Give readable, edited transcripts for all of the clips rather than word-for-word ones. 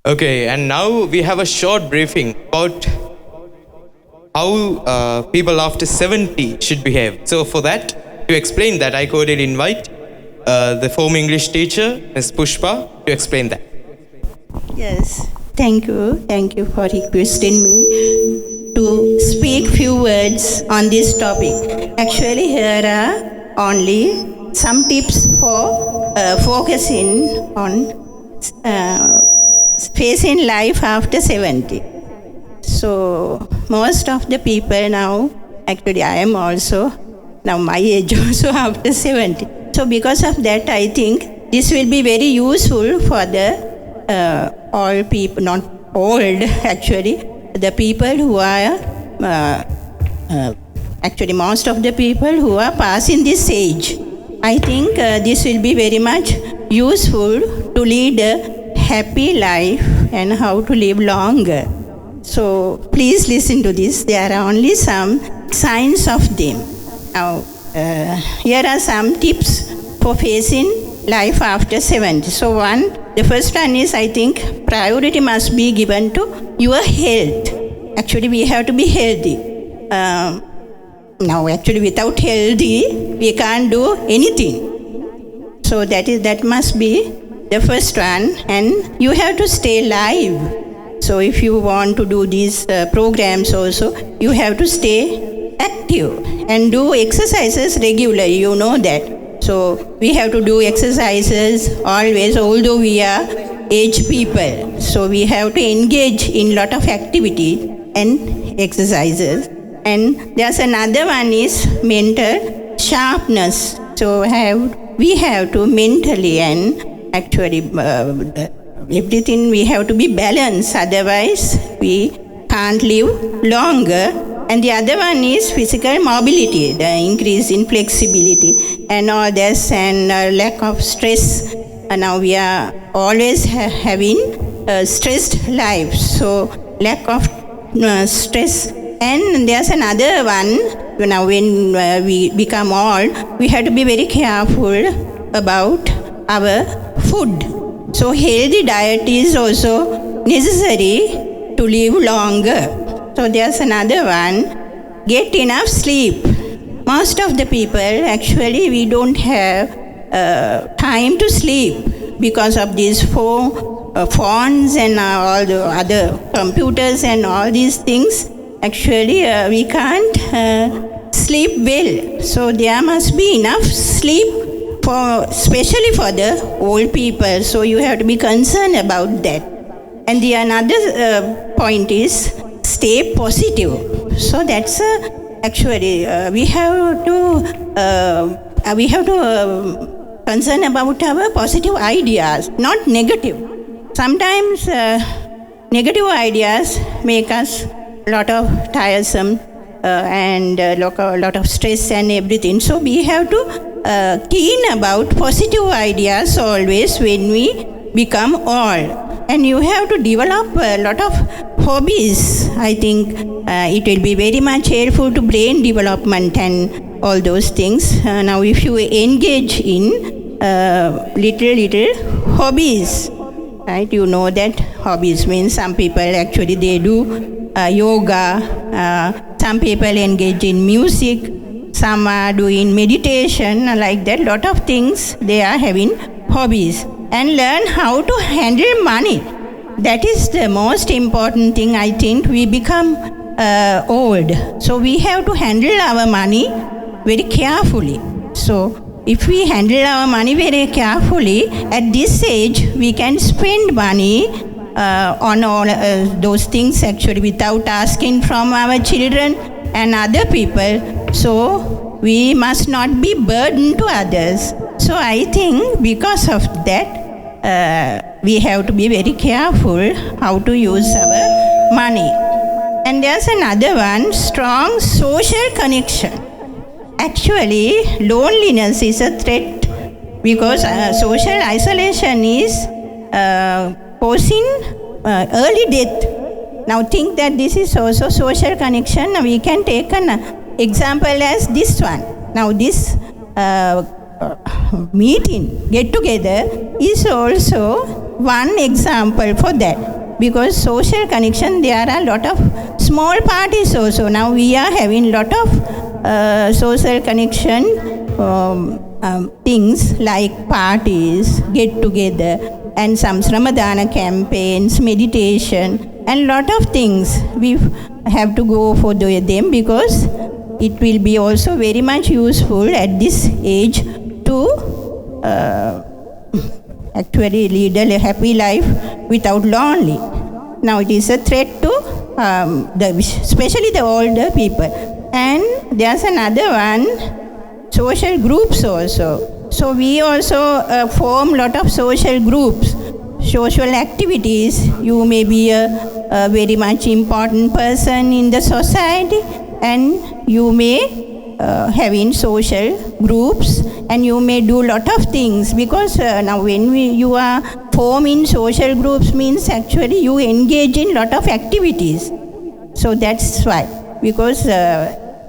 Okay, and now we have a short briefing about how people after 70 should behave. So, for that, to explain that, I could invite the former English teacher, Ms. Pushpa, to explain that. Yes, thank you. Thank you for requesting me to speak few words on this topic. Actually, here are only some tips for focusing on facing life after 70. So, most of the people now, actually I am also, now my age also after 70. So, because of that, I think this will be very useful for the all people, not old actually, the people who are, actually most of the people who are passing this age. I think this will be very much useful to lead a happy life and how to live longer. So please listen to this. There are only some signs of them. Now, here are some tips for facing life after 70. So the first one is, I think, priority must be given to your health. Actually, we have to be healthy. Now, actually, without healthy, we can't do anything. So that must be the first one. And you have to stay alive. So if you want to do these programs also, you have to stay active and do exercises regularly. You know that. So we have to do exercises always, although we are aged people. So we have to engage in lot of activity and exercises. And there's another one is mental sharpness. So we have to mentally and actually everything we have to be balanced, otherwise we can't live longer. And the other one is physical mobility, the increase in flexibility and all this, and lack of stress. Now we are always having stressed lives, so lack of stress. And there's another one, now when we become old, we have to be very careful about our food. So healthy diet is also necessary to live longer. So there's another one, get enough sleep. Most of the people, actually, we don't have time to sleep because of these phones and all the other computers and all these things. Actually, we can't sleep well. So there must be enough sleep, especially for the old people. So you have to be concerned about that. And the another point is stay positive. So that's actually we have to concern about our positive ideas, not negative. Sometimes negative ideas make us a lot of tiresome and a lot of stress and everything. So we have to keen about positive ideas always when we become old. And you have to develop a lot of hobbies. I think it will be very much helpful to brain development and all those things. Now if you engage in little hobbies, right? You know that hobbies means some people actually they do yoga, some people engage in music, some are doing meditation, like that. Lot of things they are having hobbies. And learn how to handle money. That is the most important thing. I think we become old. So we have to handle our money very carefully. So if we handle our money very carefully, at this age, we can spend money on all those things actually without asking from our children and other people. So we must not be burdened to others. So I think because of that, we have to be very careful how to use our money. And there's another one, strong social connection. Actually, loneliness is a threat because social isolation is causing early death. Now think that this is also social connection. We can take an example as this one. Now this meeting, get together is also one example for that. Because social connection, there are a lot of small parties also. Now we are having lot of social connection things like parties, get together, and some Ramadana campaigns, meditation, and lot of things. We have to go for them because it will be also very much useful at this age to actually lead a happy life without lonely. Now it is a threat to especially the older people. And there's another one, social groups also. So we also form lot of social groups, social activities. You may be a very much important person in the society, and you may have in social groups, and you may do lot of things, because now when you are forming social groups means actually you engage in lot of activities. So that's why, because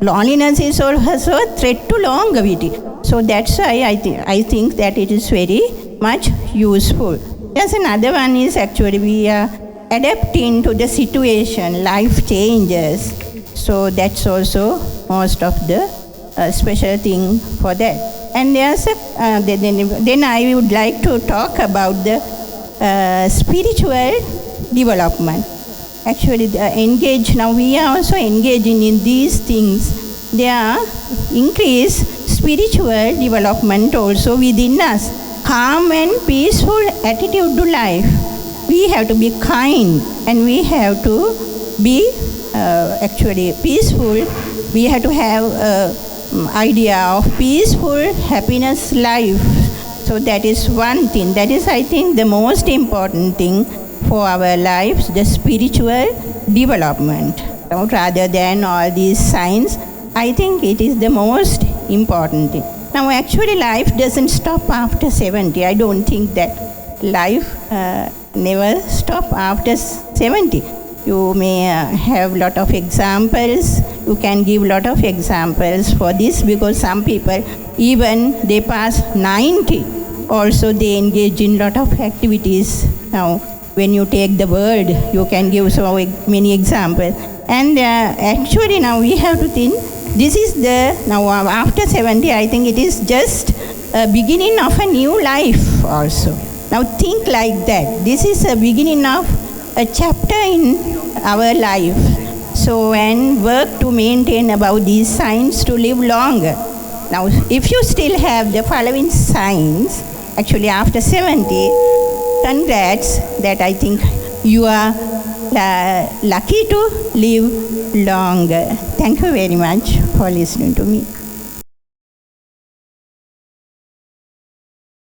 loneliness is also a threat to longevity. So that's why I think that it is very much useful. There's another one is actually we are adapting to the situation, life changes. So that's also most of the special thing for that. And there's then I would like to talk about the spiritual development. Actually, now we are also engaging in these things. There are increased spiritual development also within us. Calm and peaceful attitude to life. We have to be kind, and we have to be actually peaceful. We have to have idea of peaceful happiness life. So that is one thing. That is, I think, the most important thing for our lives, the spiritual development. Now, rather than all these signs, I think it is the most important thing. Now actually life doesn't stop after 70. I don't think that life never stop after 70. You may have lot of examples. You can give lot of examples for this, because some people, even they pass 90, also they engage in lot of activities. Now, when you take the world, you can give so many examples. And actually now we have to think, this is now after 70, I think it is just a beginning of a new life also. Now think like that. This is a beginning of a chapter in our life. So, and work to maintain about these signs to live longer. Now, if you still have the following signs, actually after 70, congrats, that I think you are lucky to live longer. Thank you very much for listening to me.